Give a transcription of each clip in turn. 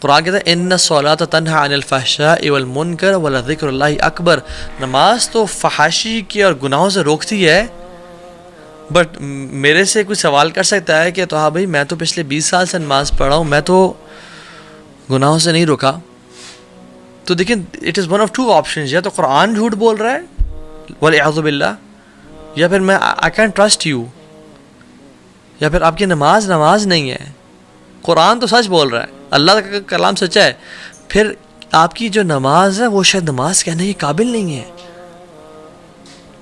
قرآن کہتا ہے ان الصلاۃ تنہی عن الفحشاء والمنکر ولذکر اللہ اکبر. نماز تو فحاشی کی اور گناہوں سے روکتی ہے. بٹ میرے سے کوئی سوال کر سکتا ہے کہ تو ہاں بھائی میں تو پچھلے 20 سال سے نماز پڑھ رہا ہوں, میں تو گناہوں سے نہیں روکا. تو دیکھیں it is one of two options, یا تو قرآن جھوٹ بول رہا ہے والعیاذ باللہ, یا پھر میں آئی کین ٹرسٹ یو, یا پھر آپ کی نماز نہیں ہے. قرآن تو سچ بول رہا ہے, اللہ کا کلام سچا ہے, پھر آپ کی جو نماز ہے وہ شاید نماز کہنے کے قابل نہیں ہے.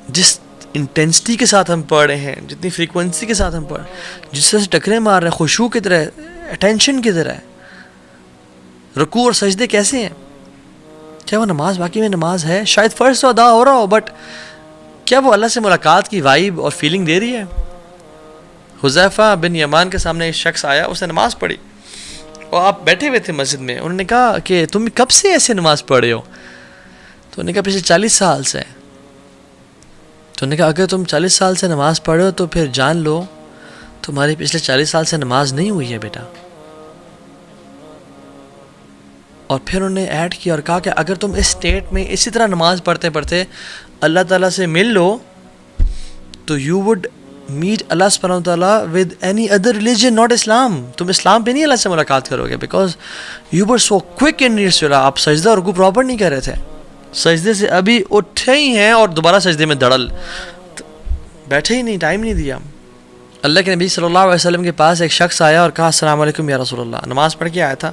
جس انٹینسٹی کے ساتھ ہم پڑھ رہے ہیں, جتنی فریکوینسی کے ساتھ ہم پڑھ رہے ہیں, جس طرح سے ٹکرے مار رہے ہیں, خشوع کی طرح, اٹینشن کی طرح, رکوع اور سجدے کیسے ہیں, کیا وہ نماز واقعی میں نماز ہے؟ شاید فرض تو ادا ہو رہا ہو, بٹ کیا وہ اللہ سے ملاقات کی وائب اور فیلنگ دے رہی ہے؟ حذیفہ بن یمان کے سامنے ایک شخص آیا, اس نے نماز پڑھی اور آپ بیٹھے ہوئے تھے مسجد میں. انہوں نے کہا کہ تم کب سے ایسے نماز پڑھ رہے ہو؟ تو انہوں نے کہا پچھلے 40 سال سے. تو انہوں نے کہا اگر تم 40 سال سے نماز پڑھ رہے ہو تو پھر جان لو تمہاری پچھلے 40 سال سے نماز نہیں ہوئی ہے بیٹا. اور پھر انہوں نے ایڈ کیا اور کہا کہ اگر تم اس اسٹیٹ میں اسی طرح نماز پڑھتے پڑھتے اللہ تعالیٰ سے مل لو تو یو وڈ میٹ اللہ سبحانہ و تعالیٰ with any other religion not Islam. تم اسلام پہ نہیں اللہ سے ملاقات کرو گے, because you were so quick in your salah. آپ سجدہ اور رکوع پراپر نہیں کر رہے تھے, سجدے سے ابھی اٹھے ہی ہیں اور دوبارہ سجدے میں دڑل, بیٹھے ہی نہیں, ٹائم نہیں دیا. اللہ کے نبی صلی اللہ علیہ وسلم کے پاس ایک شخص آیا اور کہا السلام علیکم یا رسول اللہ. نماز پڑھ کے آیا تھا,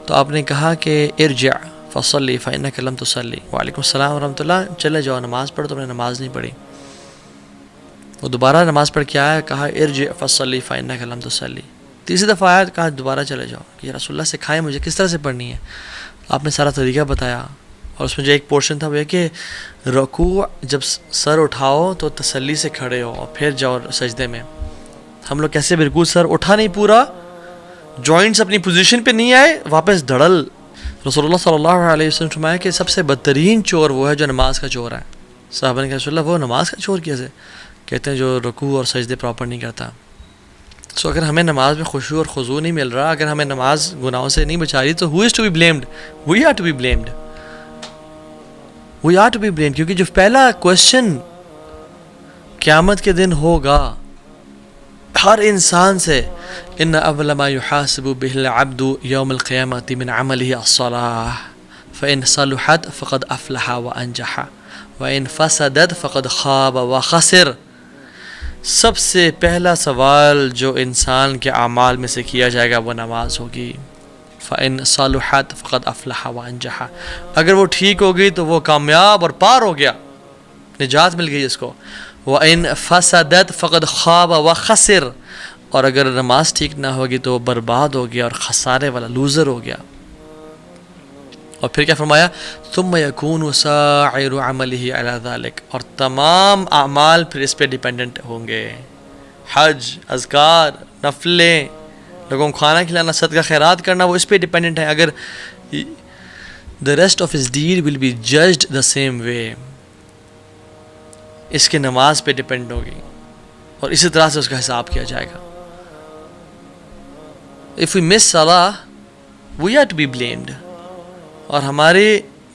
تو آپ نے کہا کہ ارجع فصلی فإنک لم تصلی. وعلیکم السلام ورحمۃ اللہ, چلے جاؤ نماز پڑھو, تم نے نماز نہیں پڑھی. وہ دوبارہ نماز پڑھ کے آیا, کہا ارجع فصلی فإنک لم تصلی. تیسری دفعہ آیا, کہا دوبارہ چلے جاؤ کہ یا رسول اللہ سکھائیں مجھے کس طرح سے پڑھنی ہے. آپ نے سارا طریقہ بتایا, اور اس میں جو ایک پورشن تھا وہ یہ کہ رکوع جب سر اٹھاؤ تو تسلی سے کھڑے ہو اور پھر جاؤ سجدے میں. ہم لوگ کیسے بالکل سر اٹھا نہیں پورا, جوائنٹس اپنی پوزیشن پہ نہیں آئے, واپس دھڑل. رسول اللہ صلی اللہ علیہ وسلم فرمایا کہ سب سے بدترین چور وہ ہے جو نماز کا چور ہے. صحابہ نے کہا رسول اللہ وہ نماز کا چور کیسے؟ کہتے ہیں جو رکوع اور سجدے پراپر نہیں کرتا. سو اگر ہمیں نماز میں خشوع اور خضوع نہیں مل رہا, اگر ہمیں نماز گناہوں سے نہیں بچا رہی, تو who is to be blamed? We are to be blamed. We are to be blamed, کیونکہ جو پہلا کوشچن قیامت کے دن ہوگا ہر انسان سے, ان اول ما یحاسب به العبد یوم القیامۃ من عمله الصلاۃ فان صلحت فقد افلح وانجح وان فسدت فقد خاب وخسر. سب سے پہلا سوال جو انسان کے اعمال میں سے کیا جائے گا وہ نماز ہوگی. فإن صلحت فقد افلح وانجح, اگر وہ ٹھیک ہو گئی تو وہ کامیاب اور پار ہو گیا, نجات مل گئی اس کو. وإن فسدت فقد خاب وخسر, اور اگر نماز ٹھیک نہ ہوگی تو وہ برباد ہو گیا اور خسارے والا لوزر ہو گیا. اور پھر کیا فرمایا, ثم يكون سائر عمله على ذلك, اور تمام اعمال پھر اس پہ ڈیپینڈنٹ ہوں گے. حج, اذکار, نفلیں, لوگوں کو کھانا کھلانا, صدقہ خیرات کرنا, وہ اس پہ ڈیپینڈنٹ ہے. اگر the rest of his deed will be judged the same way, اس کے نماز پہ ڈیپینڈ ہوگی اور اسی طرح سے اس کا حساب کیا جائے گا. if we miss salah we are to be blamed, اور ہمارے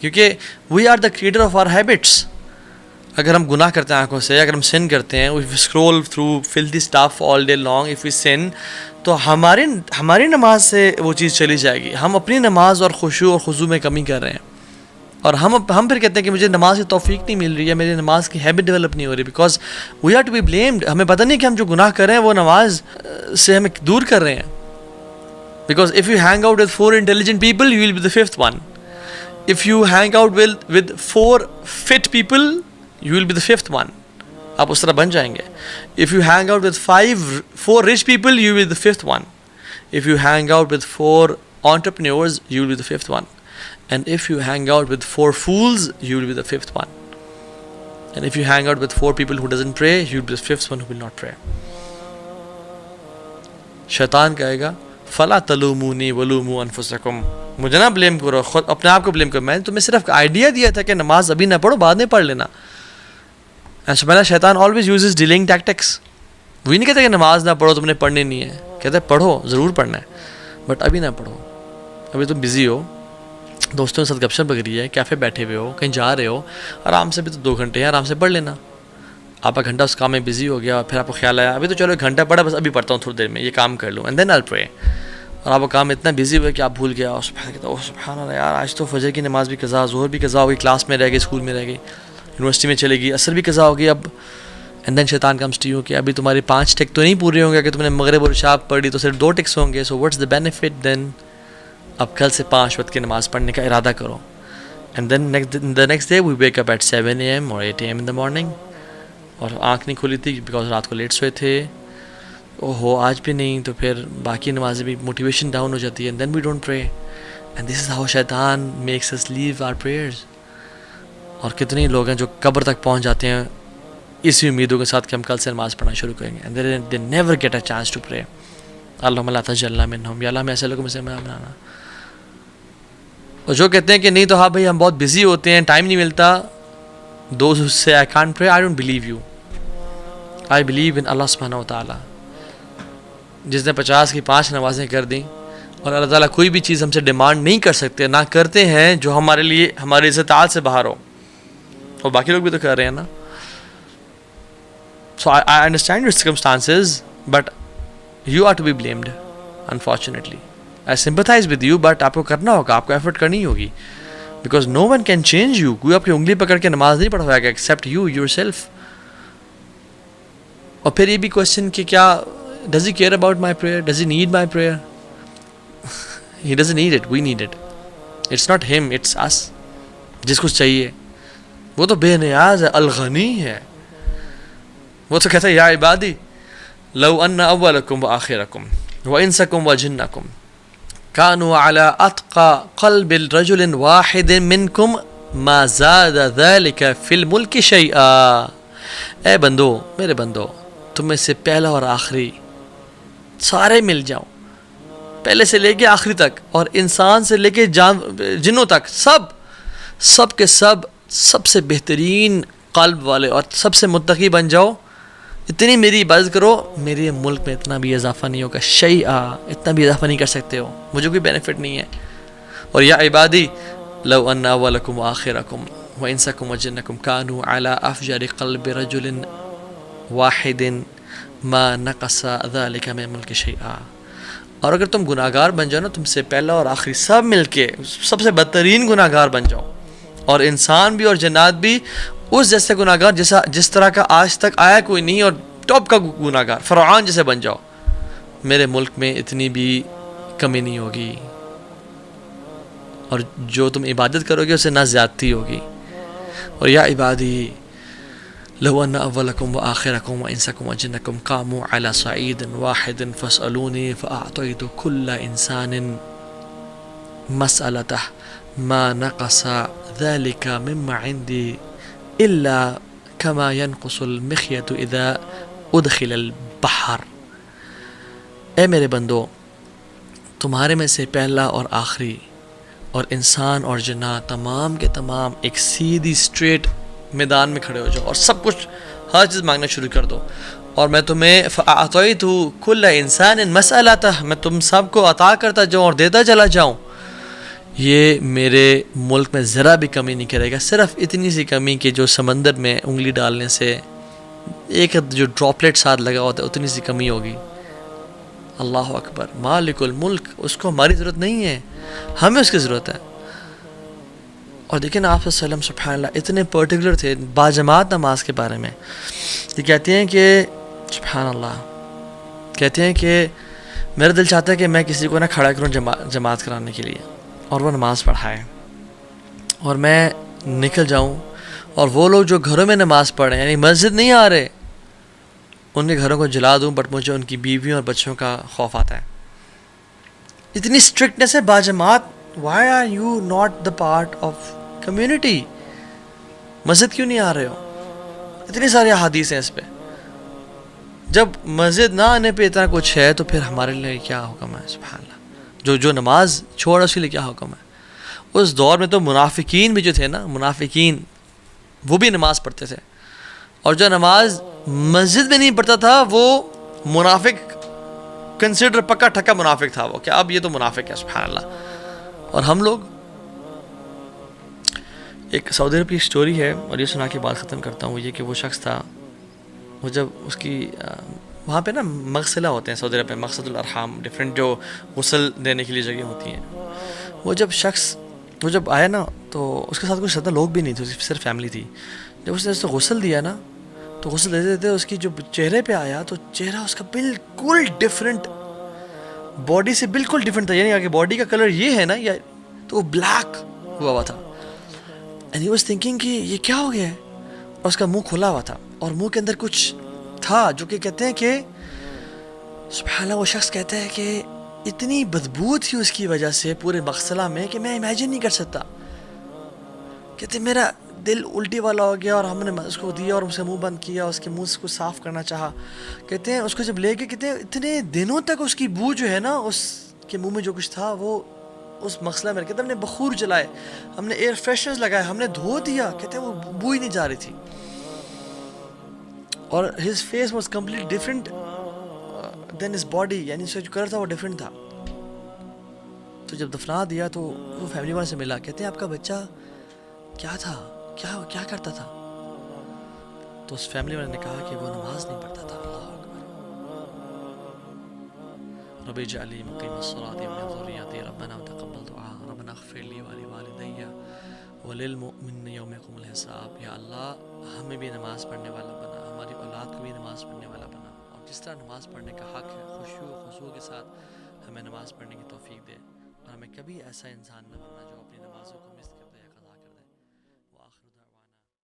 کیونکہ we are the creator of our habits. اگر ہم گناہ کرتے ہیں آنکھوں سے, اگر ہم sin کرتے ہیں, if we scroll through filthy stuff all day long, if we sin, تو ہماری نماز سے وہ چیز چلی جائے گی. ہم اپنی نماز اور خشوع اور خضوع میں کمی کر رہے ہیں, اور ہم پھر کہتے ہیں کہ مجھے نماز کی توفیق نہیں مل رہی ہے, میری نماز کی ہیبٹ ڈیولپ نہیں ہو رہی, because we are to be blamed. ہمیں پتہ نہیں کہ ہم جو گناہ کر رہے ہیں وہ نماز سے ہمیں دور کر رہے ہیں. Because if you hang out with 4 intelligent people you will be the 5th one. If you hang out with 4 fit people you will be the 5th one. آپ اس طرح بن جائیں گے. If you hang out with 4 rich people you will be the 5th one. If you hang out with 4 entrepreneurs you will be the 5th one. And if you hang out with 4 fools you will be the 5th one. And if you hang out with 4 people who doesn't pray you will be the 5th one who will not pray. شیطان کہے گا فلا تلومونی ولوموا انفسکم, مجھے نہ blame کرو, خود اپنے آپ کو بلیم کرو, میں نے تمہیں صرف آئیڈیا دیا تھا کہ نماز ابھی نہ پڑھو, بعد میں پڑھ لینا. سبحان شیطان always uses delaying tactics. وہی نہیں کہتے کہ نماز نہ پڑھو, تم نے پڑھنی نہیں ہے, کہتے پڑھو, ضرور پڑھنا ہے, بٹ ابھی نہ پڑھو, ابھی تم بزی ہو، دوستوں کے ساتھ گپ شپ لگ رہی ہے، کیفے بیٹھے ہوئے ہو، کہیں جا رہے ہو، آرام سے بھی تو 2 گھنٹے ہیں، آرام سے پڑھ لینا. آپ کا گھنٹہ اس کام میں بزی ہو گیا، پھر آپ کو خیال آیا ابھی تو چلو 1 گھنٹہ پڑھا، بس ابھی پڑھتا ہوں تھوڑی دیر میں، یہ کام کر لوں، اینڈ دین آئی پرے. اور آپ کا کام اتنا بزی ہوا کہ آپ بھول گیا، اور سبحان اللہ یار آج تو فجر کی نماز بھی قضا، ظہر بھی قضا ہو گئی، کلاس میں رہ گئی، اسکول میں رہ گئی، یونیورسٹی میں چلے گئی، عصر بھی قضا ہو گئی. اب اینڈ دین شیطان کمز ٹو یو کہ ابھی تمہاری 5 ٹک تو نہیں پورے ہوں گے کہ تم نے مغرب اور عشاء پڑھی تو صرف 2 ٹکس ہوں گے. سو واٹس دا بینیفٹ دین؟ اب کل سے 5 وقت کی نماز پڑھنے کا ارادہ کرو. And then the next day we wake up at 7 AM اور 8 AM ان دا مارننگ، اور آنکھ نہیں کھلی تھی بیکاز رات کو لیٹ سوئے تھے، او ہو آج بھی نہیں، تو پھر باقی نمازیں بھی موٹیویشن ڈاؤن ہو جاتی ہے. And then we don't pray, and this is how Shaitan makes us leave our prayers. اور کتنے لوگ ہیں جو قبر تک پہنچ جاتے ہیں اسی امیدوں کے ساتھ کہ ہم کل سے نماز پڑھنا شروع کریں گے، and they never get a chance to pray. اللہم لا تجعلنا منہم، یا اللہ ہمیں ایسے لوگوں میں سے بنانا. اور جو کہتے ہیں کہ نہیں تو ہاں بھائی ہم بہت بزی ہوتے ہیں، ٹائم نہیں ملتا، دوز ہو سے I can't pray, I don't believe you. I believe in Allah سبحانہ و تعالیٰ. جس نے 50 کی 5 نمازیں کر دیں، اور اللہ تعالیٰ کوئی بھی چیز ہم سے ڈیمانڈ نہیں کر سکتے، نہ کرتے ہیں جو ہمارے لیے ہمارے استطاعت سے باہر ہو، اور باقی لوگ بھی تو کر رہے ہیں نا. So I understand your circumstances, but you are to be blamed, unfortunately. I sympathize with you, but آپ کو کرنا ہوگا، آپ کو ایفرٹ کرنی ہوگی، because no one can change you. کوئی آپ کی انگلی پکڑ کے نماز نہیں پڑھوائے گا except you yourself. اور پھر یہ بھی کوشچن کہ کیا does he care about my prayer? Does he need my prayer? He doesn't need it, we need it. It's not him, it's us. جس کو چاہیے وہ تو بے نیاز ہے، الغنی ہے. وہ تو کہتا ہے یا عبادی لو ان اولکم وآخرکم وانسکم وجنکم کانوا علی اتقى قلب رجل واحد منکم ما زاد ذلك فی الملک شیئا. اے بندو، میرے بندو، تم میں سے پہلا اور آخری سارے مل جاؤ، پہلے سے لے کے آخری تک، اور انسان سے لے کے جنوں تک، سب کے سب سے بہترین قلب والے اور سب سے متقی بن جاؤ، اتنی میری عبادت کرو، میرے ملک میں اتنا بھی اضافہ نہیں ہوگا، شیئا، اتنا بھی اضافہ نہیں کر سکتے ہو، مجھے کوئی بینیفٹ نہیں ہے. اور یا عبادی لو ان اولکم وآخرکم وانسکم وجنکم کانوا علی افجر قلب رجل واحد ما نقص ذلك من ملک شیئا. اور اگر تم گناہگار بن جاؤ نا، تم سے پہلا اور آخری سب مل کے سب سے بدترین گناہگار بن جاؤ، اور انسان بھی اور جنات بھی اس جیسے گناہگار جس طرح کا آج تک آیا کوئی نہیں، اور ٹاپ کا گناہگار فرعون جیسے بن جاؤ، میرے ملک میں اتنی بھی کمی نہیں ہوگی، اور جو تم عبادت کرو گے اسے نہ زیادتی ہوگی. اور یا عبادی لو ان اولکم وآخرکم وانسکم وجنکم قاموا علی صعید واحد فاسألونی فاعطیت کل انسان مسألته ما نقص ذلك مما عندي الا كما ينقص المخيط اذا ادخل البحر. اے میرے بندو، تمہارے میں سے پہلا اور آخری اور انسان اور جنات تمام کے تمام ایک سیدھی اسٹریٹ میدان میں کھڑے ہو جاؤ، اور سب کچھ ہر چیز مانگنا شروع کر دو، اور میں تمہیں فاعطیت کل انسان مسألته، میں تم سب کو عطا کرتا جاؤں اور دیتا چلا جاؤں. یہ میرے ملک میں ذرا بھی کمی نہیں کرے گا، صرف اتنی سی کمی کہ جو سمندر میں انگلی ڈالنے سے ایک جو ڈراپلیٹ ساتھ لگا ہوتا ہے اتنی سی کمی ہوگی. اللہ اکبر، مالک الملک، اس کو ہماری ضرورت نہیں ہے، ہمیں اس کی ضرورت ہے. اور دیکھیں نا آپ صلی اللہ علیہ وسلم سبحان اللہ اتنے پرٹیکولر تھے باجماعت نماز کے بارے میں. یہ کہتے ہیں کہ سبحان اللہ، کہتے ہیں کہ میرا دل چاہتا ہے کہ میں کسی کو نہ کھڑا کروں جماعت کرانے کے لیے، اور وہ نماز پڑھائے، اور میں نکل جاؤں، اور وہ لوگ جو گھروں میں نماز پڑھ رہے ہیں، یعنی مسجد نہیں آ رہے، ان کے گھروں کو جلا دوں، بٹ مجھے ان کی بیویوں اور بچوں کا خوف آتا ہے. اتنی اسٹرکٹنیس ہے باجماعت. Why are you not the part of community? مسجد کیوں نہیں آ رہے ہو؟ اتنی ساری احادیث ہیں اس پہ. جب مسجد نہ آنے پہ اتنا کچھ ہے تو پھر ہمارے لیے کیا حکم ہے؟ سبحان اللہ، جو نماز چھوڑا اس کے لیے کیا حکم ہے؟ اس دور میں تو منافقین بھی جو تھے نا، منافقین وہ بھی نماز پڑھتے تھے، اور جو نماز مسجد میں نہیں پڑھتا تھا وہ منافق کنسیڈر، پکا ٹھکا منافق تھا وہ، کہ اب یہ تو منافق ہے. سبحان اللہ. اور ہم لوگ ایک سعودی عرب کی اسٹوری ہے اور یہ سنا کے بات ختم کرتا ہوں. یہ کہ وہ شخص تھا, وہ جب اس کی وہاں پہ نا مغسلہ ہوتے ہیں سعودی عرب میں, مقصد الارحام, ڈفرینٹ جو غسل دینے کے لیے جگہ ہوتی ہیں. وہ جب آیا نا تو اس کے ساتھ کچھ زیادہ لوگ بھی نہیں تھے, صرف فیملی تھی. جب اس نے اس کو غسل دیا نا تو غسل دیتے دیتے اس کی جو چہرے پہ آیا تو چہرہ اس کا بالکل ڈفرینٹ, باڈی سے بالکل ڈفرینٹ تھا. یعنی کہ باڈی کا کلر یہ ہے نا, یا تو وہ بلیک ہوا ہوا تھا. اینڈ ہی واز تھنکنگ کہ یہ کیا ہو گیا ہے. اور اس کا منہ کھلا ہوا تھا اور منہ کے اندر کچھ تھا جو کہ کہتے ہیں کہ سبحان اللہ, وہ شخص کہتا ہے کہ اتنی بدبو تھی اس کی وجہ سے پورے مغسلہ میں کہ میں امیجن نہیں کر سکتا. کہتے میرا دل الٹی والا ہو گیا اور ہم نے اس کو دیا اور اس سے منہ بند کیا, اس کے منہ کو صاف کرنا چاہا. کہتے ہیں اس کو جب لے کے کہتے ہیں اتنے دنوں تک اس کی بو جو ہے نا, اس کے منہ میں جو کچھ تھا وہ اس مغسلہ میں, کہتے ہم نے بخور جلائے, ہم نے ایئر فریشنرز لگائے, ہم نے دھو دیا, کہتے ہیں وہ بو ہی نہیں جا رہی تھی. اور his face was completely different than his body, یعنی اس کا جو کلر تھا وہ ڈفرینٹ تھا. تو جب دفنا دیا تو وہ فیملی والے سے ملا, کہتے ہیں آپ کا بچہ کیا تھا, کیا کرتا تھا؟ تو اس فیملی والے نے کہا کہ وہ نماز نہیں پڑھتا تھا. اللہ اکبر. رب اجعلنی مقیم الصلاۃ ومن ذریتی ربنا وتقبل دعاء ربنا اغفر لی ولوالدی وللمؤمنین یوم یقوم الحساب. یا اللہ ہمیں بھی نماز پڑھنے والا بنا, ہماری اولاد کو بھی نماز پڑھنے والا بنا, اور جس طرح نماز پڑھنے کا حق ہے خشوع و خضوع کے ساتھ ہمیں نماز پڑھنے کی توفیق دے, اور ہمیں کبھی ایسا انسان نہ بننا جو اپنی نمازوں کو